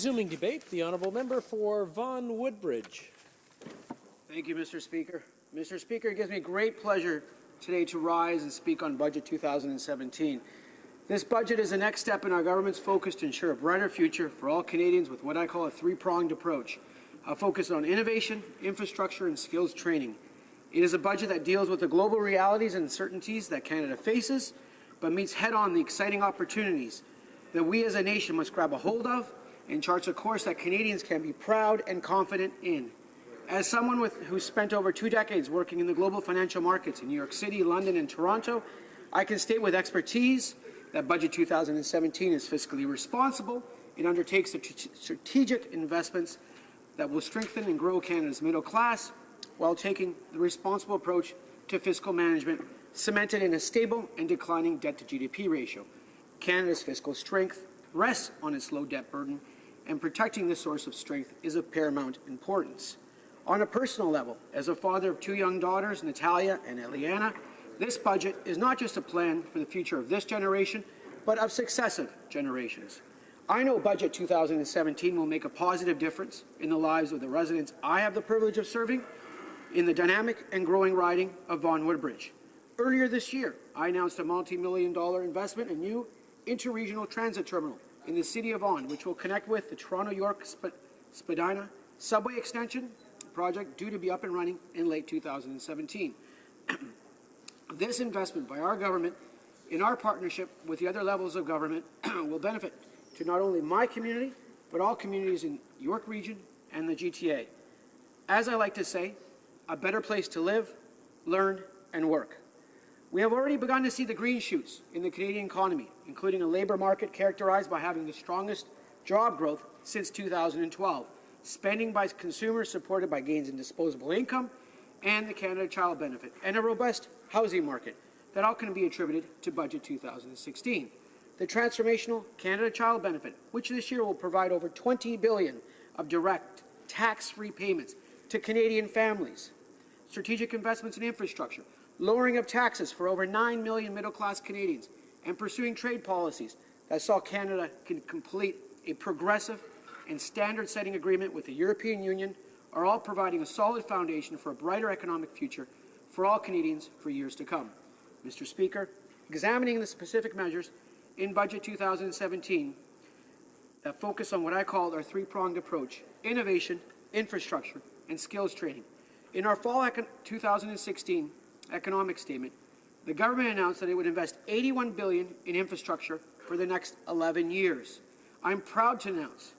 Resuming debate, the honourable member for Vaughan Woodbridge. Thank you, Mr. Speaker. Mr. Speaker, it gives me great pleasure today to rise and speak on Budget 2017. This budget is the next step in our government's focus to ensure a brighter future for all Canadians with what I call a three-pronged approach, a focus on innovation, infrastructure, and skills training. It is a budget that deals with the global realities and uncertainties that Canada faces, but meets head-on the exciting opportunities that we as a nation must grab a hold of and charts a course that Canadians can be proud and confident in. As someone who spent over 2 decades working in the global financial markets in New York City, London, and Toronto, I can state with expertise that Budget 2017 is fiscally responsible. It undertakes strategic investments that will strengthen and grow Canada's middle class while taking the responsible approach to fiscal management, cemented in a stable and declining debt-to-GDP ratio. Canada's fiscal strength rests on its low debt burden, and protecting this source of strength is of paramount importance. On a personal level, as a father of 2 young daughters, Natalia and Eliana, this budget is not just a plan for the future of this generation, but of successive generations. I know Budget 2017 will make a positive difference in the lives of the residents I have the privilege of serving in the dynamic and growing riding of Vaughan Woodbridge. Earlier this year, I announced a multi-million-dollar investment in a new interregional transit terminal in the city of Vaughan, which will connect with the Toronto-York Spadina subway extension project due to be up and running in late 2017. This investment by our government in our partnership with the other levels of government will benefit to not only my community, but all communities in York Region and the GTA. As I like to say, a better place to live, learn, and work. We have already begun to see the green shoots in the Canadian economy, including a labour market characterized by having the strongest job growth since 2012, spending by consumers supported by gains in disposable income and the Canada Child Benefit, and a robust housing market that all can be attributed to Budget 2016. The transformational Canada Child Benefit, which this year will provide over $20 billion of direct tax-free payments to Canadian families, strategic investments in infrastructure, lowering of taxes for over 9 million middle-class Canadians, and pursuing trade policies that saw Canada complete a progressive and standard-setting agreement with the European Union are all providing a solid foundation for a brighter economic future for all Canadians for years to come. Mr. Speaker, examining the specific measures in Budget 2017 that focus on what I call our three-pronged approach: innovation, infrastructure, and skills training. In our fall 2016 economic statement, the government announced that it would invest $81 billion in infrastructure for the next 11 years. I'm proud to announce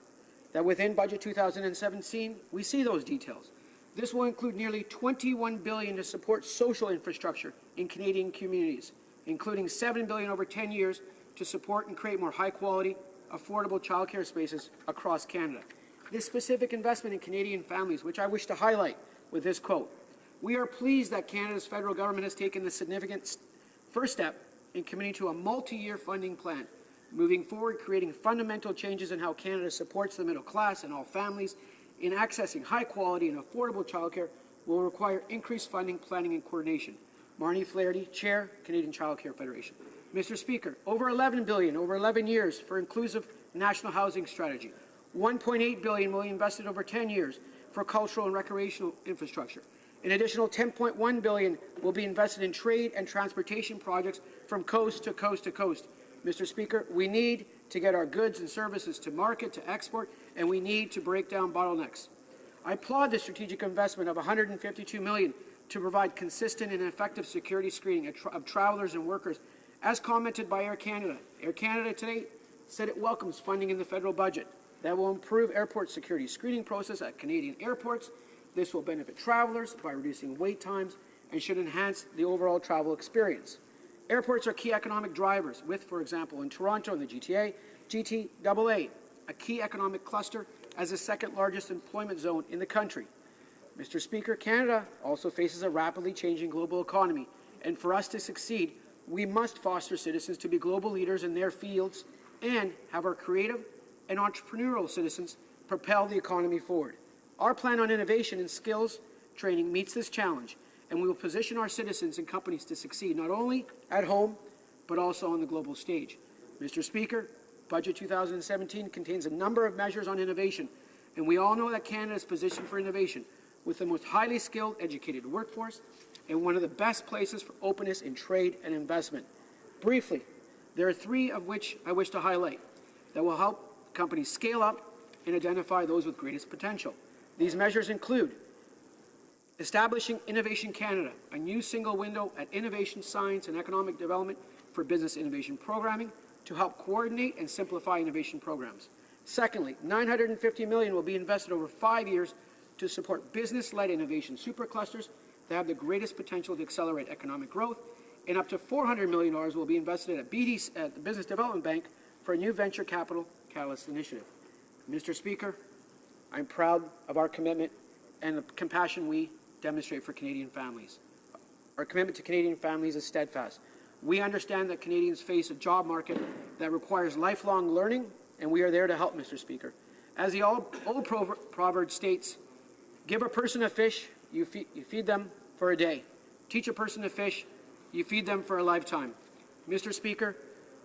that within Budget 2017, we see those details. This will include nearly $21 billion to support social infrastructure in Canadian communities, including $7 billion over 10 years to support and create more high-quality, affordable childcare spaces across Canada. This specific investment in Canadian families, which I wish to highlight with this quote: "We are pleased that Canada's federal government has taken the significant first step in committing to a multi-year funding plan. Moving forward, creating fundamental changes in how Canada supports the middle class and all families in accessing high-quality and affordable childcare will require increased funding, planning, and coordination." Marnie Flaherty, Chair, Canadian Child Care Federation. Mr. Speaker, over $11 billion over 11 years for inclusive national housing strategy. $1.8 billion will be invested over 10 years for cultural and recreational infrastructure. An additional $10.1 billion will be invested in trade and transportation projects from coast to coast to coast. Mr. Speaker, we need to get our goods and services to market, to export, and we need to break down bottlenecks. I applaud the strategic investment of $152 million to provide consistent and effective security screening of travelers and workers, as commented by Air Canada. Air Canada today said it welcomes funding in the federal budget that will improve airport security screening process at Canadian airports. This will benefit travelers by reducing wait times and should enhance the overall travel experience. Airports are key economic drivers with, for example, in Toronto and the GTA, GTAA, a key economic cluster as the second largest employment zone in the country. Mr. Speaker, Canada also faces a rapidly changing global economy, and for us to succeed, we must foster citizens to be global leaders in their fields and have our creative and entrepreneurial citizens propel the economy forward. Our plan on innovation and skills training meets this challenge, and we will position our citizens and companies to succeed not only at home, but also on the global stage. Mr. Speaker, Budget 2017 contains a number of measures on innovation, and we all know that Canada is positioned for innovation, with the most highly skilled, educated workforce and one of the best places for openness in trade and investment. Briefly, there are three of which I wish to highlight that will help companies scale up and identify those with greatest potential. These measures include establishing Innovation Canada, a new single window at innovation, science, and economic development for business innovation programming to help coordinate and simplify innovation programs. Secondly, $950 million will be invested over 5 years to support business-led innovation superclusters that have the greatest potential to accelerate economic growth, and up to $400 million will be invested at the Business Development Bank for a new venture capital catalyst initiative. Mr. Speaker, I'm proud of our commitment and the compassion we demonstrate for Canadian families. Our commitment to Canadian families is steadfast. We understand that Canadians face a job market that requires lifelong learning, and we are there to help, Mr. Speaker. As the old proverb states, give a person a fish, you feed them for a day. Teach a person to fish, you feed them for a lifetime. Mr. Speaker,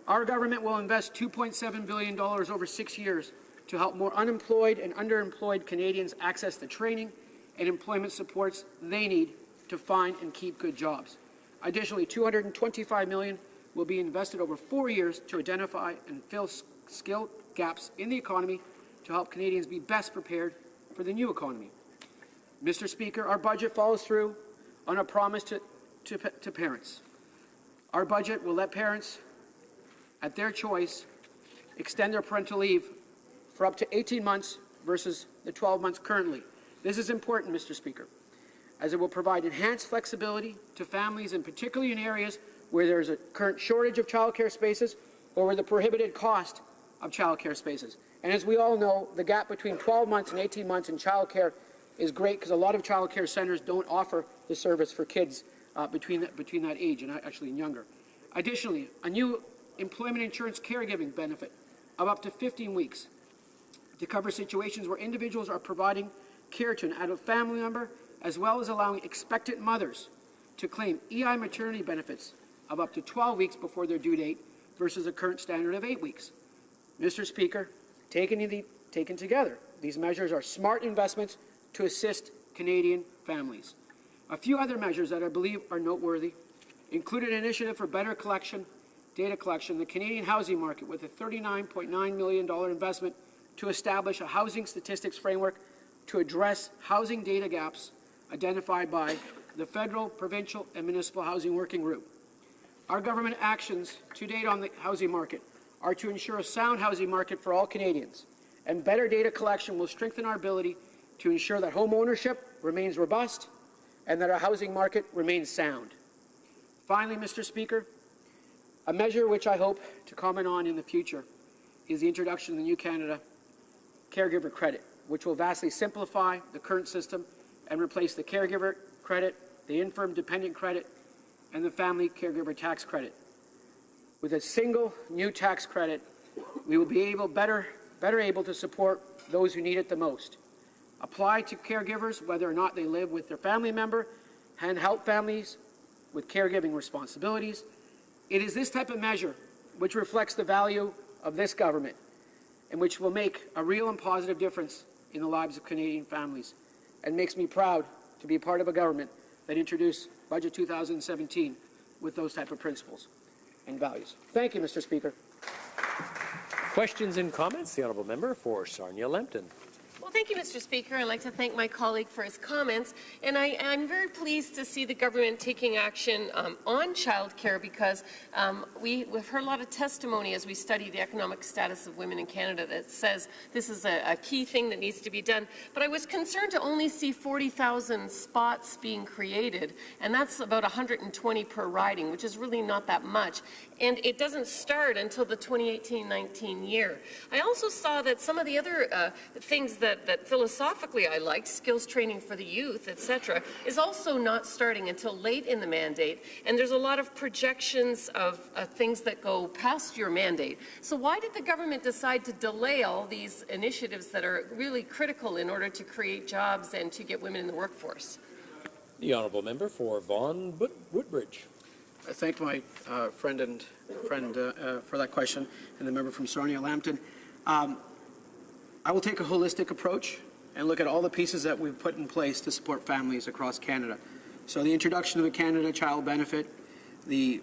our government will invest $2.7 billion over 6 years to help more unemployed and underemployed Canadians access the training and employment supports they need to find and keep good jobs. Additionally, $225 million will be invested over 4 years to identify and fill skill gaps in the economy to help Canadians be best prepared for the new economy. Mr. Speaker, our budget follows through on a promise to parents. Our budget will let parents, at their choice, extend their parental leave for up to 18 months versus the 12 months currently. This is important, Mr. Speaker, as it will provide enhanced flexibility to families, and particularly in areas where there is a current shortage of childcare spaces or where the prohibited cost of childcare spaces. And as we all know, the gap between 12 months and 18 months in childcare is great because a lot of childcare centres don't offer the service for kids between that age and actually younger. Additionally, a new employment insurance caregiving benefit of up to 15 weeks to cover situations where individuals are providing care to an adult family member, as well as allowing expectant mothers to claim EI maternity benefits of up to 12 weeks before their due date versus the current standard of 8 weeks. Mr. Speaker, taken together, these measures are smart investments to assist Canadian families. A few other measures that I believe are noteworthy include an initiative for better data collection in the Canadian housing market with a $39.9 million investment to establish a housing statistics framework to address housing data gaps identified by the federal, provincial, and municipal housing working group. Our government actions to date on the housing market are to ensure a sound housing market for all Canadians, and better data collection will strengthen our ability to ensure that home ownership remains robust and that our housing market remains sound. Finally, Mr. Speaker, a measure which I hope to comment on in the future is the introduction of the new Canada Caregiver Credit, which will vastly simplify the current system and replace the caregiver credit, the infirm dependent credit, and the family caregiver tax credit. With a single new tax credit, we will be better able to support those who need it the most. Apply to caregivers whether or not they live with their family member and help families with caregiving responsibilities. It is this type of measure which reflects the value of this government and which will make a real and positive difference in the lives of Canadian families, and makes me proud to be a part of a government that introduced Budget 2017 with those type of principles and values. Thank you, Mr. Speaker. Questions and comments? The honourable member for Sarnia-Lambton. Well, thank you, Mr. Speaker. I'd like to thank my colleague for his comments. And I'm very pleased to see the government taking action on childcare, because we've heard a lot of testimony as we study the economic status of women in Canada that says this is a key thing that needs to be done. But I was concerned to only see 40,000 spots being created, and that's about 120 per riding, which is really not that much. And it doesn't start until the 2018-19 year. I also saw that some of the other things that philosophically I liked, skills training for the youth, etc., is also not starting until late in the mandate. And there's a lot of projections of things that go past your mandate. So why did the government decide to delay all these initiatives that are really critical in order to create jobs and to get women in the workforce? The honourable member for Vaughan Woodbridge. I thank my friend for that question, and the member from Sarnia-Lambton. I will take a holistic approach and look at all the pieces that we've put in place to support families across Canada. So the introduction of the Canada Child Benefit, the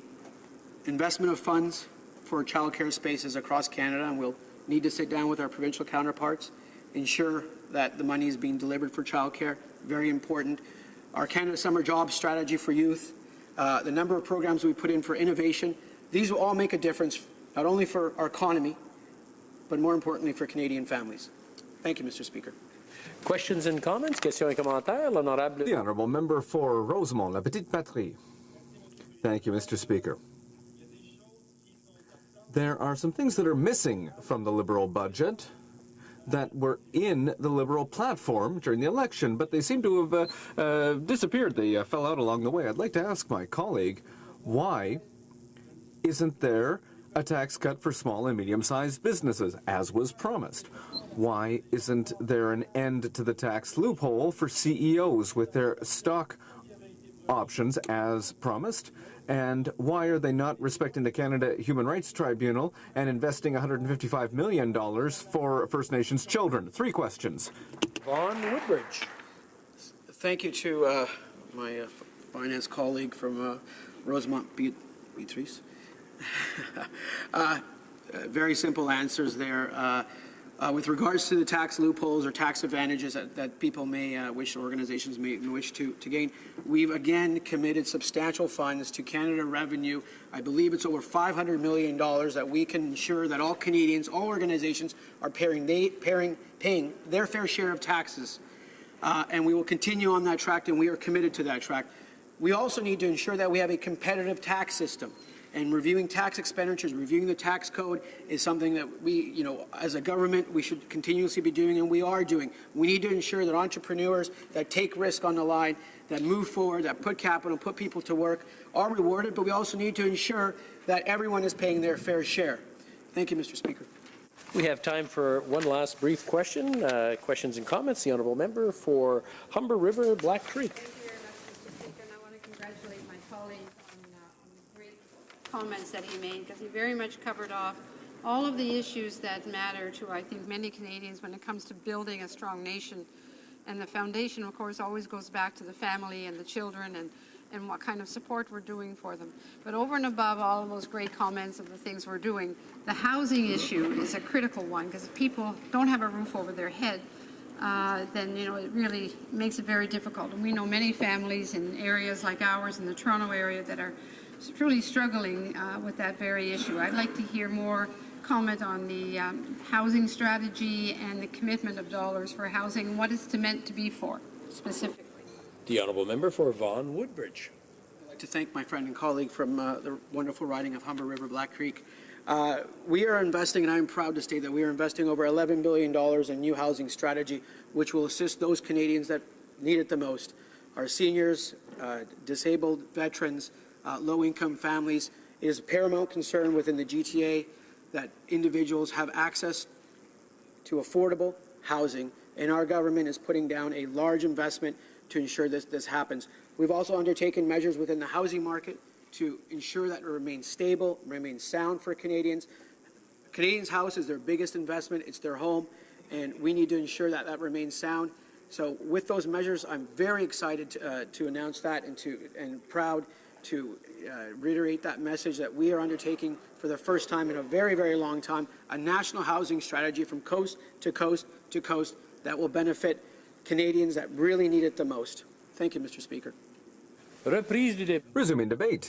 investment of funds for childcare spaces across Canada, and we'll need to sit down with our provincial counterparts, ensure that the money is being delivered for childcare, very important. Our Canada Summer Jobs Strategy for youth, the number of programs we put in for innovation, these will all make a difference, not only for our economy, but more importantly for Canadian families. Thank you, Mr. Speaker. Questions and comments? Questions et commentaires? L'honorable. The Honourable Member for Rosemont, La Petite Patrie. Thank you, Mr. Speaker. There are some things that are missing from the Liberal budget that were in the Liberal platform during the election, but they seem to have disappeared. They fell out along the way. I'd like to ask my colleague, why isn't there a tax cut for small and medium-sized businesses, as was promised? Why isn't there an end to the tax loophole for CEOs with their stock options, as promised? And why are they not respecting the Canada Human Rights Tribunal and investing $155 million for First Nations children? 3 questions. Vaughan Woodbridge. Thank you to my finance colleague from Rosemont, Beatrice. Very simple answers there. With regards to the tax loopholes or tax advantages that people may wish, organizations may wish to gain, we've again committed substantial funds to Canada Revenue. I believe it's over $500 million that we can ensure that all Canadians, all organizations are paying their fair share of taxes. And we will continue on that track, and we are committed to that track. We also need to ensure that we have a competitive tax system. And reviewing tax expenditures, reviewing the tax code is something that we, as a government, we should continuously be doing, and we are doing. We need to ensure that entrepreneurs that take risk on the line, that move forward, that put capital, put people to work, are rewarded, but we also need to ensure that everyone is paying their fair share. Thank you, Mr. Speaker. We have time for one last brief question. Questions and comments. The Honourable Member for Humber River, Black Creek. Thank you very much, Mr. Speaker, and I want to congratulate my colleague on the great comments that he made, because he very much covered off all of the issues that matter to, I think, many Canadians when it comes to building a strong nation. And the foundation, of course, always goes back to the family and the children and what kind of support we're doing for them. But over and above all of those great comments of the things we're doing, the housing issue is a critical one, because if people don't have a roof over their head, then, it really makes it very difficult. And we know many families in areas like ours in the Toronto area that are truly struggling with that very issue. I'd like to hear more comment on the housing strategy and the commitment of dollars for housing, what it's meant to be for, specifically. The Honourable Member for Vaughan Woodbridge. I'd like to thank my friend and colleague from the wonderful riding of Humber River, Black Creek. We are investing, and I'm proud to state that we are investing over $11 billion in new housing strategy, which will assist those Canadians that need it the most. Our seniors, disabled veterans, low-income families. It is a paramount concern within the GTA that individuals have access to affordable housing, and our government is putting down a large investment to ensure this happens. We've also undertaken measures within the housing market to ensure that it remains stable, remains sound for Canadians. Canadians' house is their biggest investment. It's their home, and we need to ensure that that remains sound. So with those measures, I'm very excited to announce that and proud to reiterate that message that we are undertaking for the first time in a very, very long time, a national housing strategy from coast to coast to coast that will benefit Canadians that really need it the most. Thank you, Mr. Speaker. Reprise du débat. Resuming debate.